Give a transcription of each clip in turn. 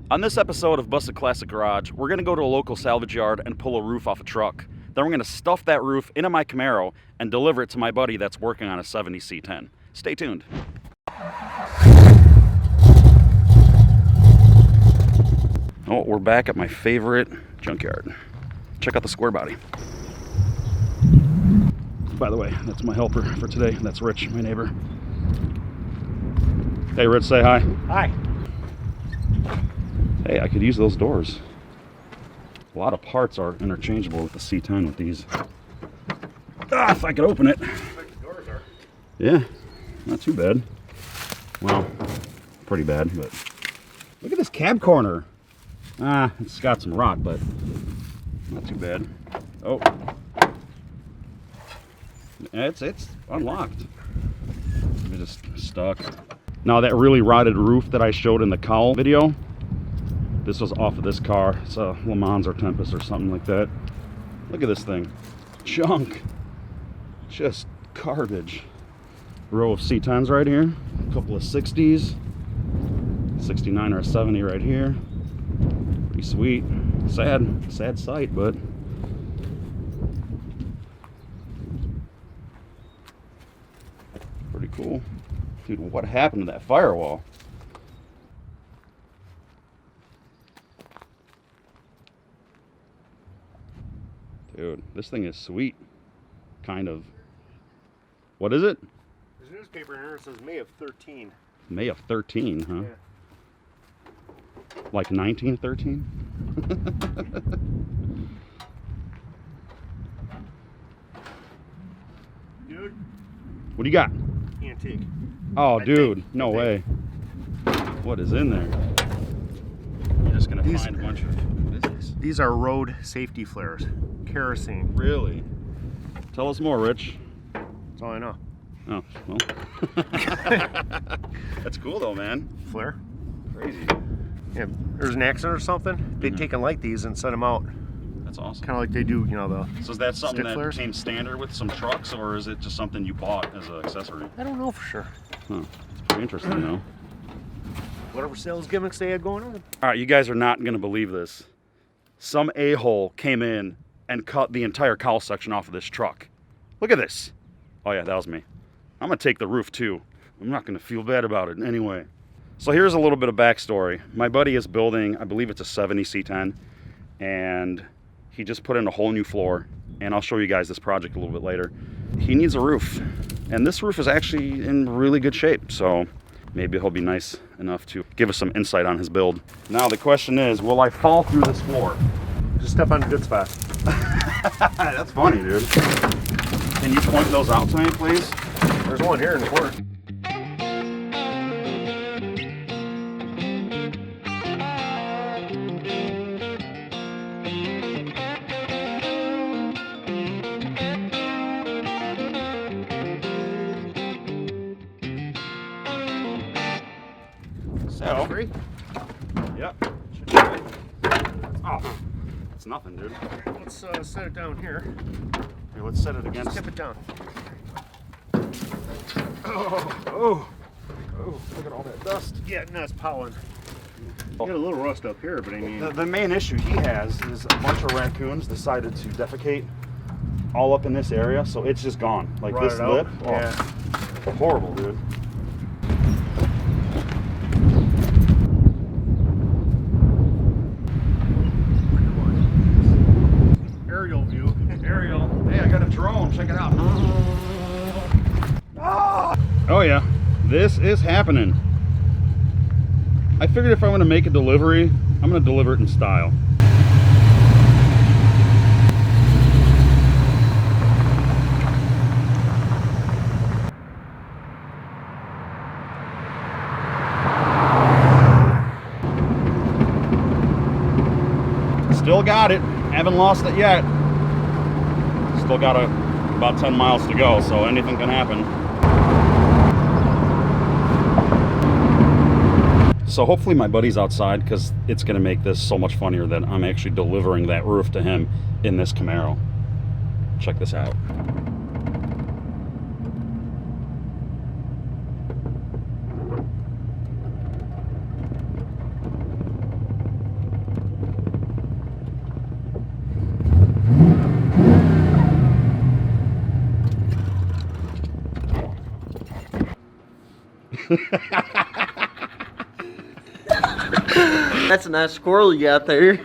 On this episode of Busted Classic Garage, we're going to go to a local salvage yard and pull a roof off a truck. Then we're going to stuff that roof into my Camaro and deliver it to my buddy that's working on a 70 C-10. Stay tuned. Oh, we're back at my favorite junkyard. Check out the square body. By the way, that's my helper for today. That's Rich, my neighbor. Hey, Rich, say hi. Hi. Hey, I could use those doors. A lot of parts are interchangeable with the C-10 with these. Ah, if I could open it. Like the doors are. Yeah, not too bad. Well, pretty bad, but look at this cab corner. Ah, it's got some rot, but not too bad. Oh, it's unlocked. It's just stuck. Now that really rotted roof that I showed in the cowl video, this was off of this car. It's a Le Mans or Tempest or something like that. Look at this thing. Junk. Just garbage. Row of C-10s right here. A couple of 60s. 69 or a 70 right here. Pretty sweet. Sad sight, but pretty cool. Dude, what happened to that firewall? Dude, this thing is sweet. Kind of. What is it? There's a newspaper in here that says May of 13. May of 13, huh? Yeah. Like 1913? Dude. What do you got? Antique. Oh, I dude, think. no way. What is in there? You're just gonna find a bunch of... What is this? These are road safety flares. Kerosene. Really? Tell us more, Rich. That's all I know. Oh, well. That's cool though, man. Flare? Crazy. Yeah, there's an accident or something, they'd take and light these and set them out. That's awesome. Kind of like they do, you know, the So is that something stick that flares? came standard with some trucks, or is it just something you bought as an accessory? I don't know for sure. Huh. It's pretty interesting though. Whatever sales gimmicks they had going on. All right, you guys are not gonna believe this. Some a-hole came in and cut the entire cowl section off of this truck. Look at this. Oh yeah, that was me. I'm gonna take the roof too. I'm not gonna feel bad about it anyway. So here's a little bit of backstory. My buddy is building, I believe it's a 70 C-10, and he just put in a whole new floor, and I'll show you guys this project a little bit later. He needs a roof, and this roof is actually in really good shape, so maybe he'll be nice enough to give us some insight on his build. Now the question is, will I fall through this floor? Just step on a good spot. That's funny, dude. Can you point those out to me, please? There's one here in the corner. So, Free? yep. Should be good. Oh, it's nothing, dude. Let's set it down here. Here, let's set it Just against. tip it down. Oh, look at all that dust. Yeah, no, it's pollen. You got a little rust up here, but I mean... The main issue he has is a bunch of raccoons decided to defecate all up in this area, so it's just gone. Like this rotted lip, out. Yeah. horrible, dude. Aerial view. Ariel, hey, I got a drone. Check it out. Oh yeah, this is happening. I figured if I'm gonna make a delivery, I'm gonna deliver it in style. Still got it. Haven't lost it yet. Still got about 10 miles to go, so anything can happen. So hopefully my buddy's outside, because it's going to make this so much funnier that I'm actually delivering that roof to him in this Camaro. Check this out. That's a nice squirrel you got there. You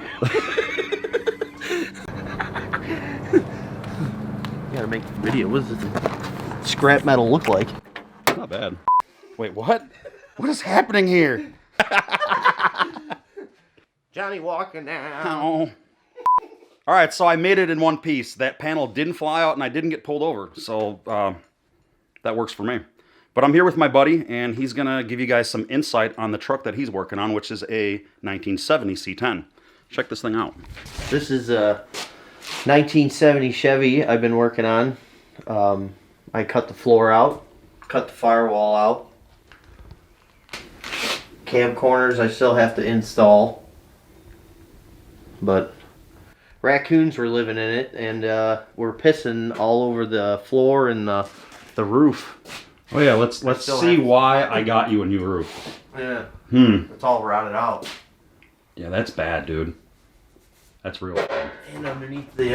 gotta make the video. What does the scrap metal look like? Not bad. Wait, what? What is happening here? Johnny walking now. Oh. All right, so I made it in one piece. That panel didn't fly out and I didn't get pulled over. So that works for me. But I'm here with my buddy, and he's going to give you guys some insight on the truck that he's working on, which is a 1970 C-10. Check this thing out. This is a 1970 Chevy I've been working on. I cut the floor out, cut the firewall out. Cab corners I still have to install. But raccoons were living in it, and were pissing all over the floor and the roof. Oh yeah, let's see why I got you a new roof. Yeah. It's all rotted out. Yeah, that's bad, dude. That's real bad. And underneath the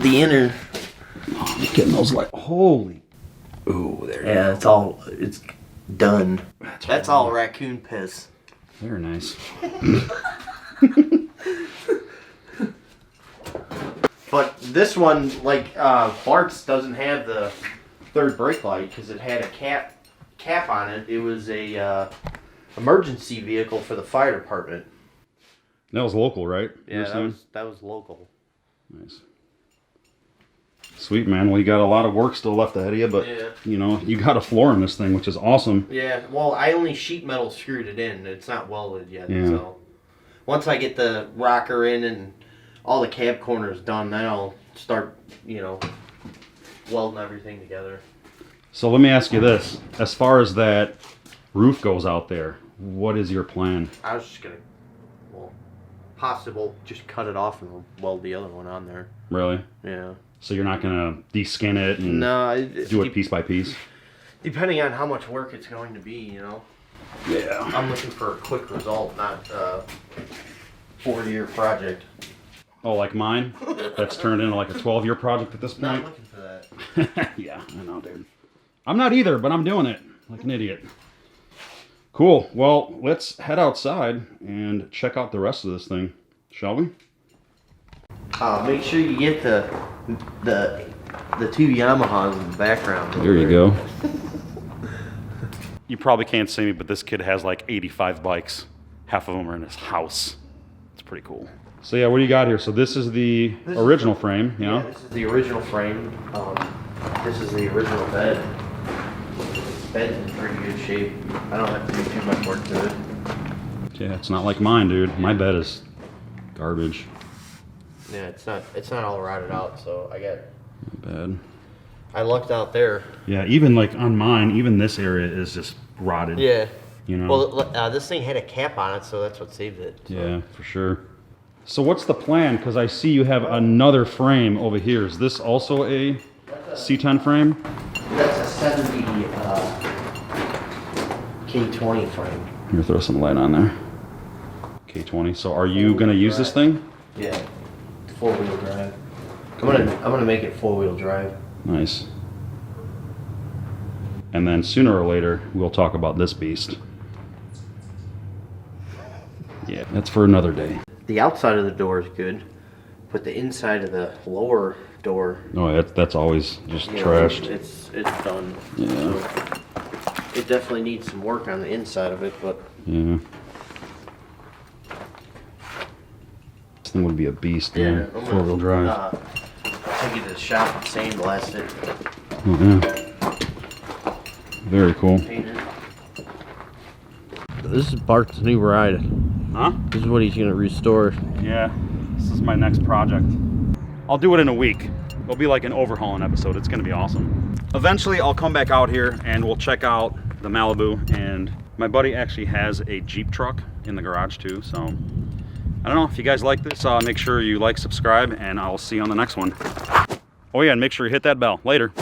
inner. Oh, I'm getting those like holy. Ooh, there. Yeah, it's done. That's all raccoon piss. Very nice. But this one, like Bart's, doesn't have the third brake light because it had a cap on it. It was a emergency vehicle for the fire department. That was local, right? Yeah, that was local. Nice. Sweet, man. Well, you got a lot of work still left ahead of you, but yeah. You know, you got a floor in this thing, which is awesome. Yeah, well, I only sheet metal screwed it in. It's not welded yet. Yeah. So once I get the rocker in and all the cab corners done, then I'll start, welding everything together. So let me ask you this. As far as that roof goes out there, what is your plan? I was just going to, possible, just cut it off and weld the other one on there. Really? Yeah. So you're not going to de-skin it and do it piece by piece? Depending on how much work it's going to be, Yeah. I'm looking for a quick result, not a 4-year project. Oh, like mine? That's turned into like a 12-year project at this point? Not looking for that. Yeah, I know, dude. I'm not either, but I'm doing it like an idiot. Cool. Well, let's head outside and check out the rest of this thing, shall we? Make sure you get the two Yamahas in the background. There you go. You probably can't see me, but this kid has like 85 bikes. Half of them are in his house. It's pretty cool. So yeah, what do you got here? So this is the original frame, you know? Yeah, this is the original frame. This is the original bed. Bed's in pretty good shape. I don't have to do too much work to it. Yeah, it's not like mine, dude. My bed is garbage. Yeah, it's not all rotted out, so Not bad. I lucked out there. Yeah, even like on mine, even this area is just rotted. Yeah. You know? Well, this thing had a cap on it, so that's what saved it. So. Yeah, for sure. So what's the plan? Because I see you have another frame over here. Is this also a C-10 frame? That's a 70 K20 frame. Here, throw some light on there. K20. So are you going to use this thing? Yeah. 4-wheel drive. I'm gonna make it 4-wheel drive. Nice. And then sooner or later, we'll talk about this beast. Yeah, that's for another day. The outside of the door is good, but the inside of the lower door, Oh, that's always just trashed. It's done. Yeah. So it definitely needs some work on the inside of it, but Yeah. This thing would be a beast, man. I'm gonna, 4-wheel drive. take it to the shop and sandblast it. Oh, yeah. Very cool. Paint it. This is Bart's new ride. Huh? This is what he's gonna restore. Yeah, this is my next project. I'll do it in a week. It'll be like an overhauling episode. It's gonna be awesome. Eventually, I'll come back out here and we'll check out the Malibu. And my buddy actually has a Jeep truck in the garage too. So I don't know, if you guys like this, make sure you like, subscribe, and I'll see you on the next one. Oh yeah, and make sure you hit that bell. Later.